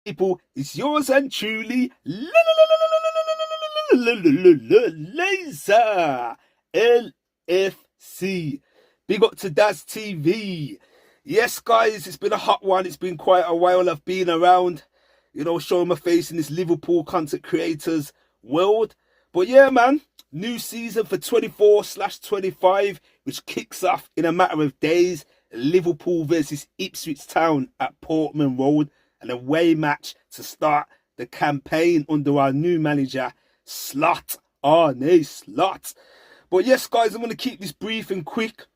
People, it's yours and truly, Lazer LFC. Big up to Daz TV. Yes, guys, it's been a hot one. It's been quite a while I've been around, showing my face in this Liverpool content creators world. But yeah, man, new season for 24/25, which kicks off in a matter of days. Liverpool versus Ipswich Town at Portman Road, an away match to start the campaign under our new manager, Slot. Arne Slot. But yes, guys, I'm going to keep this brief and quick.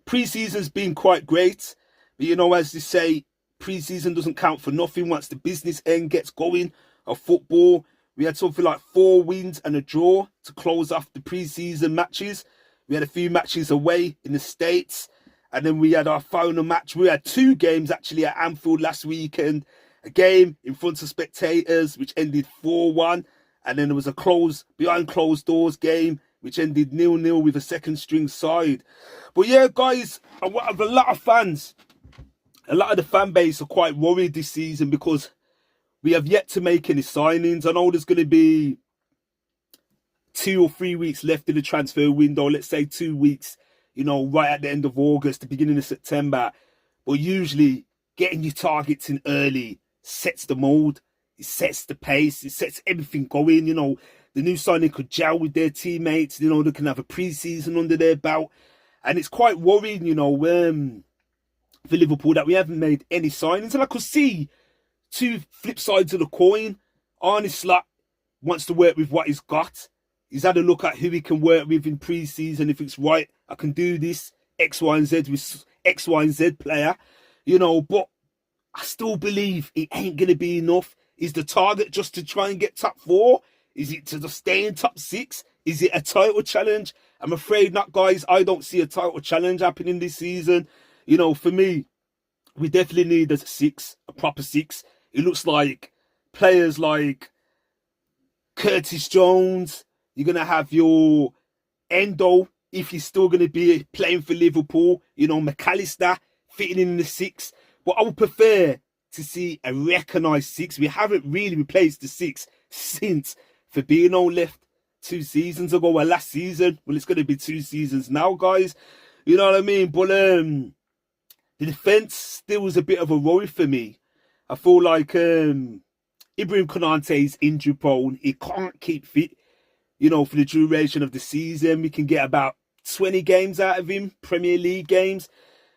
Pre-season's been quite great. But, as they say, pre-season doesn't count for nothing once the business end gets going of football. We had something like 4 wins and a draw to close off the pre-season matches. We had a few matches away in the States. And then we had our final match. We had 2 games actually at Anfield last weekend. A game in front of spectators, which ended 4-1. And then there was a behind closed doors game, which ended 0-0 with a second string side. But yeah, guys, a lot of fans, a lot of the fan base are quite worried this season because we have yet to make any signings. I know there's going to be 2 or 3 weeks left in the transfer window. Let's say 2 weeks. Right at the end of August, the beginning of September. But usually getting your targets in early sets the mold. It sets the pace. It sets everything going. The new signing could gel with their teammates. They can have a pre-season under their belt. And it's quite worrying, for Liverpool that we haven't made any signings. And I could see 2 flip sides of the coin. Arne Slot wants to work with what he's got. He's had a look at who he can work with in pre-season. If it's right, I can do this X, Y, and Z with X, Y, and Z player. But I still believe it ain't going to be enough. Is the target just to try and get top 4? Is it to just stay in top 6? Is it a title challenge? I'm afraid not, guys. I don't see a title challenge happening this season. For me, we definitely need a proper 6. It looks like players like Curtis Jones. You're going to have your Endo, if he's still going to be playing for Liverpool. McAllister fitting in the 6. But I would prefer to see a recognised 6. We haven't really replaced the 6 since Fabinho left 2 seasons ago. Well, last season. Well, it's going to be 2 seasons now, guys. You know what I mean? But the defence still is a bit of a worry for me. I feel like Ibrahim Konate is injury prone. He can't keep fit. For the duration of the season, we can get about 20 games out of him, Premier League games.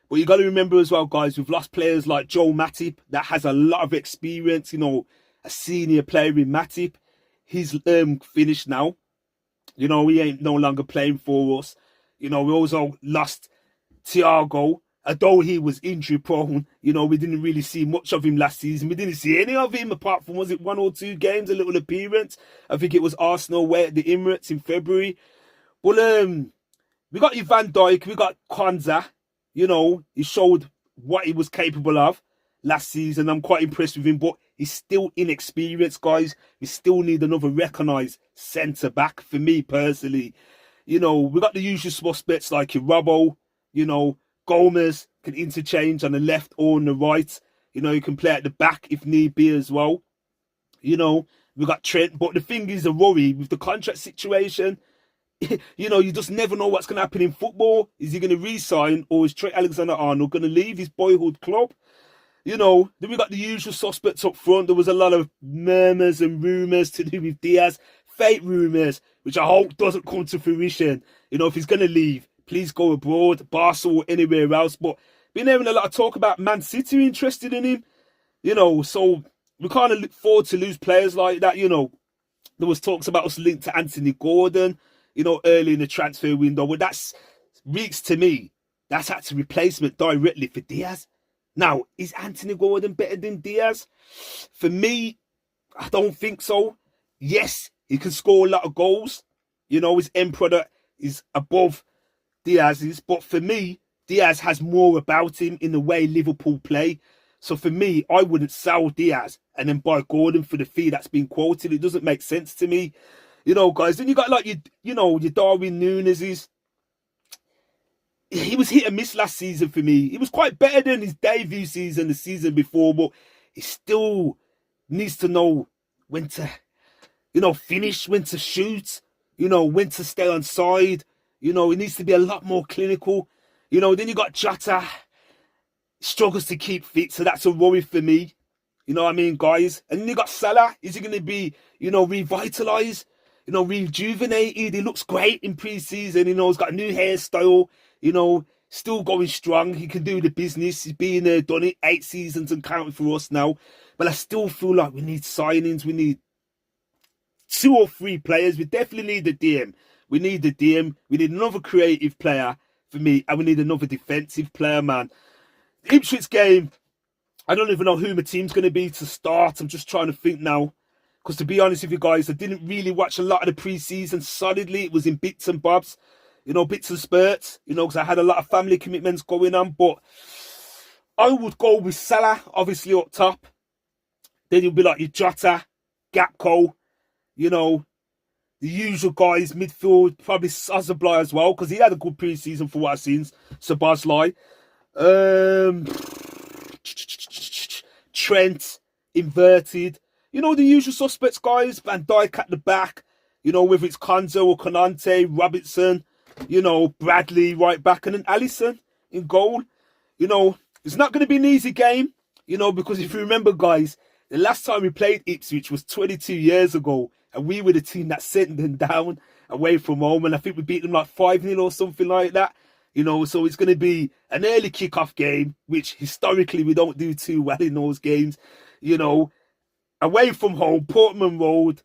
But you got to remember as well, guys, we've lost players like Joel Matip that has a lot of experience, a senior player in Matip. He's finished now. He ain't no longer playing for us. We also lost Thiago. Although he was injury prone, we didn't really see much of him last season. We didn't see any of him apart from, was it 1 or 2 games, a little appearance? I think it was Arsenal away at the Emirates in February. Well, we got Van Dijk, we got Kwanzaa. He showed what he was capable of last season. I'm quite impressed with him, but he's still inexperienced, guys. We still need another recognised centre-back for me personally. We got the usual suspects like Robbo, Gomez can interchange on the left or on the right. You can play at the back if need be as well. We got Trent. But the thing is, a worry with the contract situation, you just never know what's going to happen in football. Is he going to re-sign, or is Trent Alexander-Arnold going to leave his boyhood club? Then we got the usual suspects up front. There was a lot of murmurs and rumours to do with Diaz. Fake rumours, which I hope doesn't come to fruition. If he's going to leave, please go abroad, Barca or anywhere else. But been hearing a lot of talk about Man City interested in him. So we kind of look forward to lose players like that. There was talks about us linked to Anthony Gordon, early in the transfer window. But that's reeks to me. That's actually replacement directly for Diaz. Now, is Anthony Gordon better than Diaz? For me, I don't think so. Yes, he can score a lot of goals. His end product is above Diaz's, but for me, Diaz has more about him in the way Liverpool play. So for me, I wouldn't sell Diaz and then buy Gordon for the fee that's been quoted. It doesn't make sense to me. Guys, then you got like your Darwin Núñez's. He was hit and miss last season for me. He was quite better than his debut season, the season before, but he's still needs to know when to, finish, when to shoot, when to stay on side. He needs to be a lot more clinical. Then you got Jota, struggles to keep fit, so that's a worry for me. You know what I mean, guys? And then you got Salah. Is he going to be, revitalised, rejuvenated? He looks great in pre-season. He's got a new hairstyle, still going strong. He can do the business. He's been there, done it, 8 seasons and counting for us now. But I still feel like we need signings. We need 2 or 3 players. We definitely need the DM. We need the DM. We need another creative player for me. And we need another defensive player, man. The Ipswich game, I don't even know who my team's going to be to start. I'm just trying to think now. Because to be honest with you guys, I didn't really watch a lot of the pre-season solidly. It was in bits and bobs, bits and spurts, because I had a lot of family commitments going on. But I would go with Salah, obviously, up top. Then you'll be like your Jota, Gakpo, the usual guys, midfield, probably Sazably as well, because he had a good pre-season for what I've seen. Sabazlai. Trent, inverted. The usual suspects, guys. Van Dijk at the back. Whether it's Konzo or Konate, Robertson, Bradley right back, and then Alisson in goal. It's not going to be an easy game, because if you remember, guys, the last time we played Ipswich was 22 years ago, and we were the team that sent them down away from home, and I think we beat them like 5-0 or something like that. So it's going to be an early kickoff game, which historically we don't do too well in those games. Away from home, Portman Road,